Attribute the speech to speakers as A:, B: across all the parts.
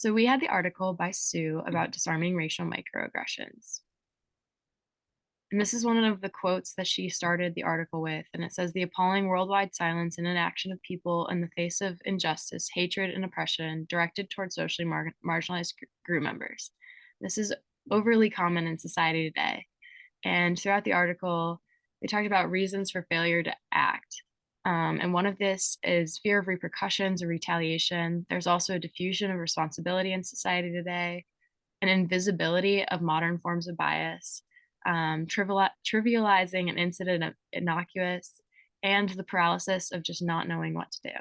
A: So we had the article by Sue about disarming racial microaggressions. And this is one of the quotes that she started the article with. And it says, the appalling worldwide silence and inaction of people in the face of injustice, hatred, and oppression directed toward socially marginalized group members. This is overly common in society today. And throughout the article, they talked about reasons for failure to act. And one of this is fear of repercussions or retaliation. There's also a diffusion of responsibility in society today, an invisibility of modern forms of bias, trivializing an incident of innocuous, and the paralysis of just not knowing what to do.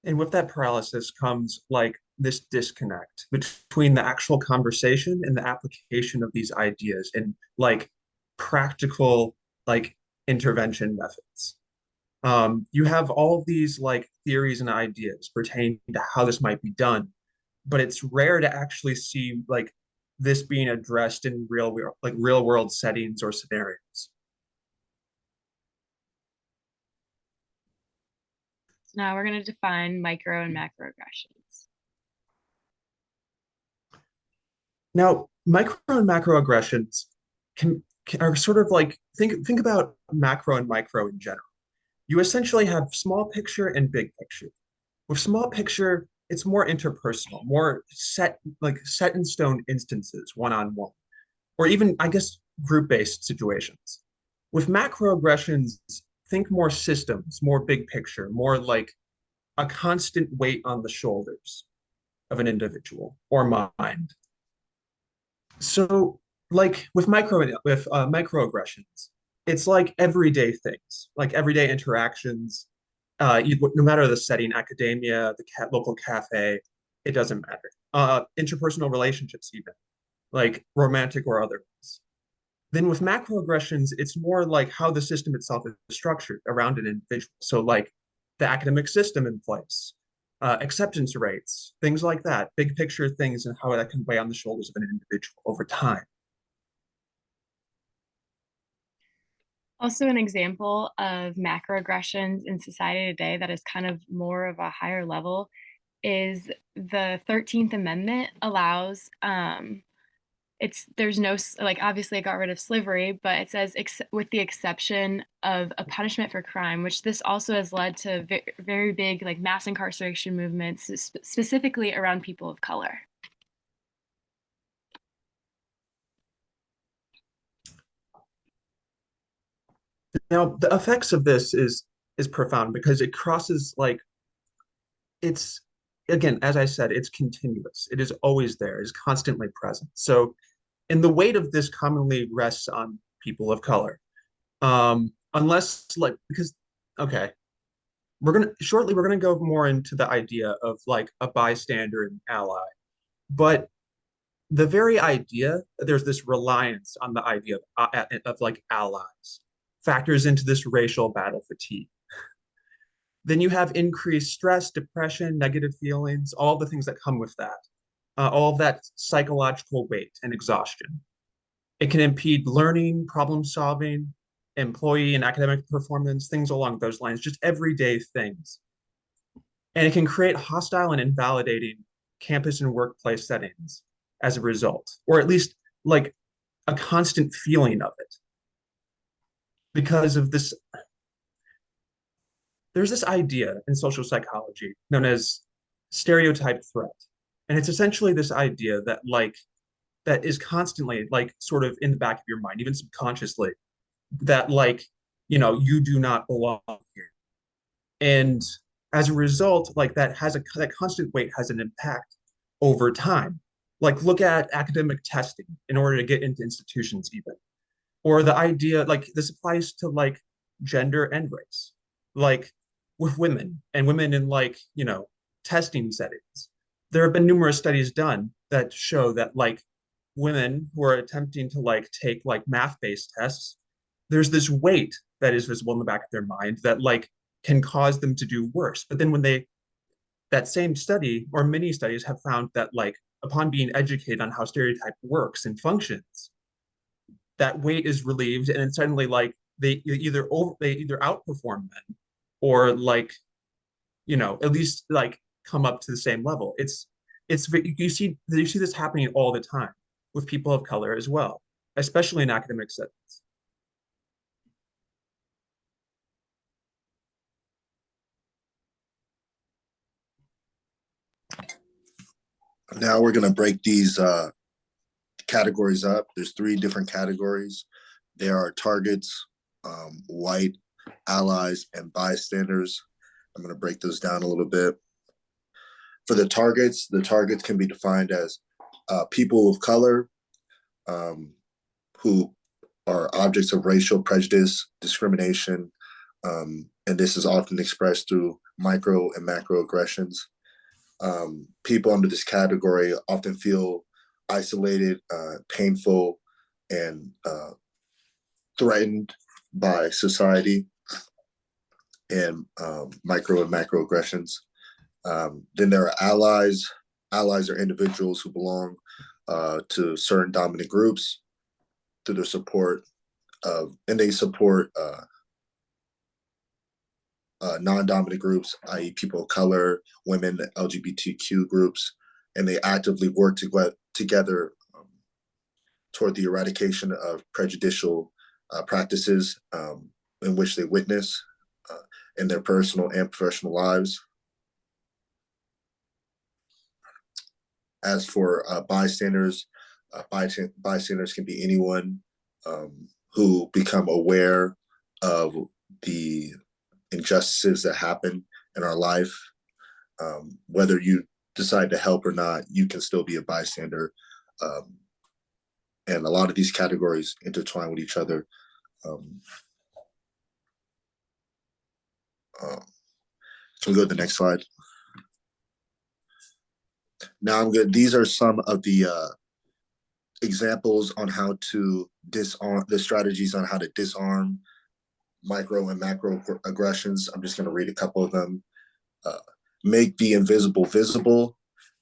B: And with that paralysis comes like this disconnect between the actual conversation and the application of these ideas and like practical like intervention methods. You have all of these like theories and ideas pertaining to how this might be done, but it's rare to actually see like this being addressed in real world settings or scenarios.
A: So now we're going to define micro and macroaggressions.
B: Now, micro and macroaggressions are sort of like think about macro and micro in general. You essentially have small picture and big picture. With small picture, it's more interpersonal, more set in stone instances, one on one, or even I guess group based situations. With macroaggressions, think more systems, more big picture, more like a constant weight on the shoulders of an individual or mind. So, like with microaggressions, it's like everyday things, like everyday interactions. No matter the setting, academia, the local cafe, it doesn't matter. Interpersonal relationships, even like romantic or otherwise. Then with macroaggressions, it's more like how the system itself is structured around an individual. So, like the academic system in place, acceptance rates, things like that, big picture things, and how that can weigh on the shoulders of an individual over time.
A: Also, an example of macroaggressions in society today that is kind of more of a higher level is the 13th Amendment allows it's there's no like obviously it got rid of slavery, but it says with the exception of a punishment for crime, which this also has led to very big like mass incarceration movements, specifically around people of color.
B: Now, the effects of this is profound because it crosses like it's again, as I said, it's continuous. It is always there, is constantly present. So, and the weight of this commonly rests on people of color. Unless like because okay, we're gonna go more into the idea of like a bystander and ally. But the very idea there's this reliance on the idea of like allies factors into this racial battle fatigue. Then you have increased stress, depression, negative feelings, all the things that come with that, all of that psychological weight and exhaustion. It can impede learning, problem solving, employee and academic performance, things along those lines, just everyday things. And it can create hostile and invalidating campus and workplace settings as a result, or at least like a constant feeling of it because of this. There's this idea in social psychology known as stereotype threat. And it's essentially this idea that like that is constantly like sort of in the back of your mind, even subconsciously, that like, you do not belong here. And as a result, like that constant weight has an impact over time. Like look at academic testing in order to get into institutions even. Or the idea like this applies to like gender and race. Like with women in like, testing settings. There have been numerous studies done that show that like women who are attempting to like take like math-based tests, there's this weight that is visible in the back of their mind that like can cause them to do worse. But then when they that same study or many studies have found that like upon being educated on how stereotype works and functions, that weight is relieved and then suddenly like they either outperform men or like at least like come up to the same level. You see this happening all the time with people of color as well, especially in academic settings.
C: Now we're going to break these categories up. There's three different categories. There are targets, white, allies, and bystanders. I'm going to break those down a little bit. For the targets can be defined as people of color who are objects of racial prejudice, discrimination, and this is often expressed through micro and macro aggressions. People under this category often feel isolated, painful, and threatened by society and micro and macro aggressions. Then there are allies. Allies are individuals who belong to certain dominant groups through their support of, and they support non-dominant groups, i.e. people of color, women, LGBTQ groups, and they actively work together toward the eradication of prejudicial practices in which they witness in their personal and professional lives. As for bystanders, bystanders can be anyone who become aware of the injustices that happen in our life. Whether you decide to help or not, you can still be a bystander. And a lot of these categories intertwine with each other. So we go to the next slide. Now I'm good. These are some of the examples on how to disarm, the strategies on how to disarm micro and macro aggressions. I'm just going to read a couple of them. Make the invisible visible.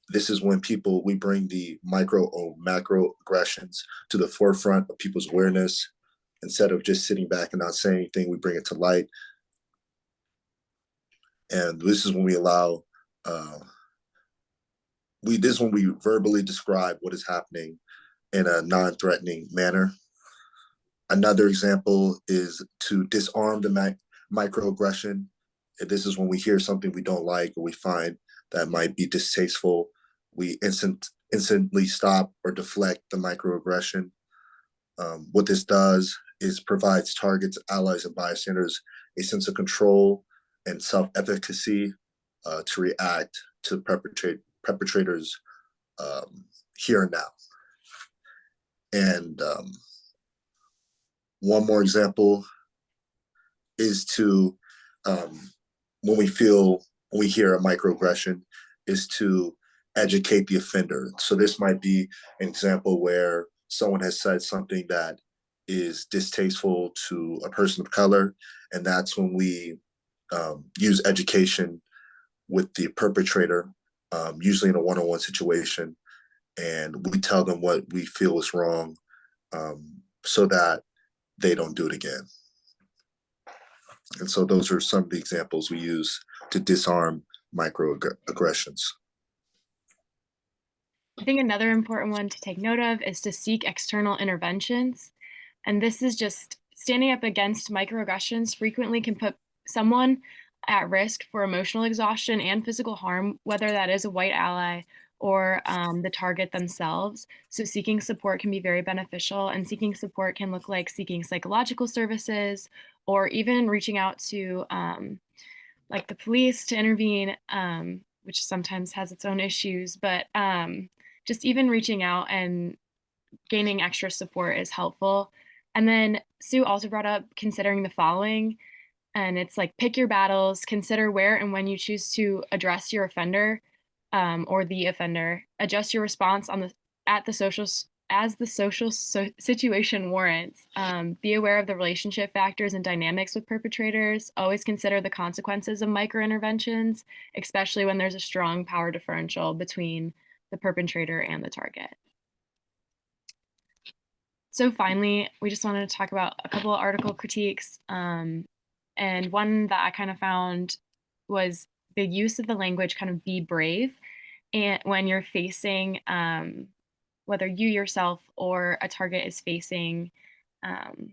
C: This is when we bring the micro or macro aggressions to the forefront of people's awareness. Instead of just sitting back and not saying anything, we bring it to light. And this is when we allow, this is when we verbally describe what is happening in a non-threatening manner. Another example is to disarm the microaggression. This is when we hear something we don't like or we find that might be distasteful. We instantly stop or deflect the microaggression. What this does is provides targets, allies, and bystanders a sense of control and self-efficacy to react to perpetrators here and now. And one more example is to, when we hear a microaggression, is to educate the offender. So this might be an example where someone has said something that is distasteful to a person of color, and that's when we use education with the perpetrator, usually in a one-on-one situation, and we tell them what we feel is wrong so that they don't do it again. And so those are some of the examples we use to disarm microaggressions.
A: I think another important one to take note of is to seek external interventions. And this is just standing up against microaggressions frequently can put someone at risk for emotional exhaustion and physical harm, whether that is a white ally or the target themselves. So seeking support can be very beneficial, and seeking support can look like seeking psychological services or even reaching out to like the police to intervene, which sometimes has its own issues, but just even reaching out and gaining extra support is helpful. And then Sue also brought up considering the following, and it's like pick your battles, consider where and when you choose to address your offender or the offender, adjust your response on the at the social as the situation warrants. Be aware of the relationship factors and dynamics with perpetrators. Always consider the consequences of micro interventions, especially when there's a strong power differential between the perpetrator and the target. So finally, we just wanted to talk about a couple of article critiques. And one that I kind of found was the use of the language kind of be brave, and when you're facing whether you yourself or a target is facing um,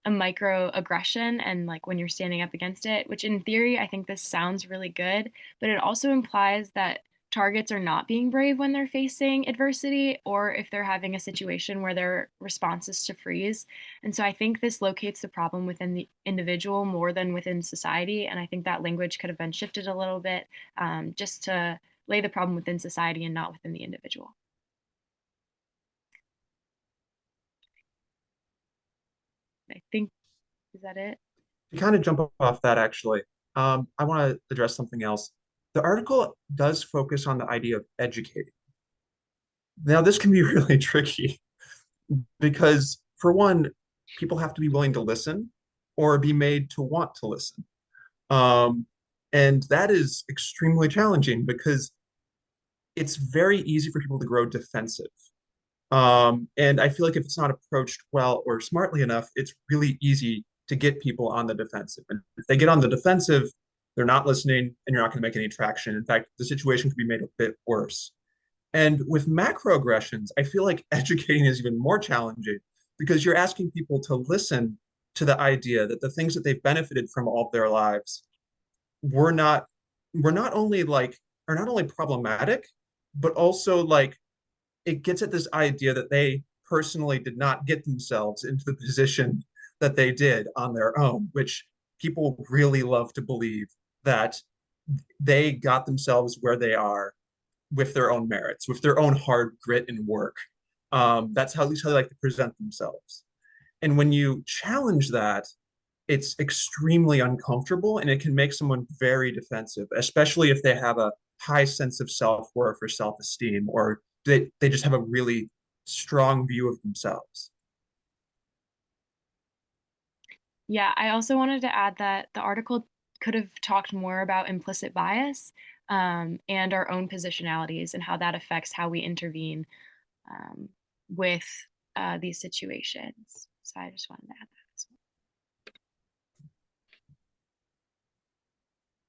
A: a microaggression, and like when you're standing up against it, which in theory I think this sounds really good, but it also implies that targets are not being brave when they're facing adversity, or if they're having a situation where their response is to freeze. And so I think this locates the problem within the individual more than within society, and I think that language could have been shifted a little bit, just to lay the problem within society and not within the individual. I think, is that it?
B: To kind of jump off that, actually, I want to address something else. The article does focus on the idea of educating. Now, this can be really tricky because, for one, people have to be willing to listen or be made to want to listen. Um, and that is extremely challenging because it's very easy for people to grow defensive. And I feel like if it's not approached well or smartly enough, it's really easy to get people on the defensive. And if they get on the defensive, they're not listening and you're not going to make any traction. In fact, the situation could be made a bit worse. And with macroaggressions, I feel like educating is even more challenging because you're asking people to listen to the idea that the things that they've benefited from all of their lives were not were not only like are not only problematic, but also like it gets at this idea that they personally did not get themselves into the position that they did on their own, which people really love to believe that they got themselves where they are with their own merits, with their own hard grit and work. That's how at least how they like to present themselves. And when you challenge that, it's extremely uncomfortable and it can make someone very defensive, especially if they have a high sense of self-worth or self-esteem, or they just have a really strong view of themselves.
A: Yeah, I also wanted to add that the article could have talked more about implicit bias, and our own positionalities and how that affects how we intervene, um, with these situations. So I just wanted to add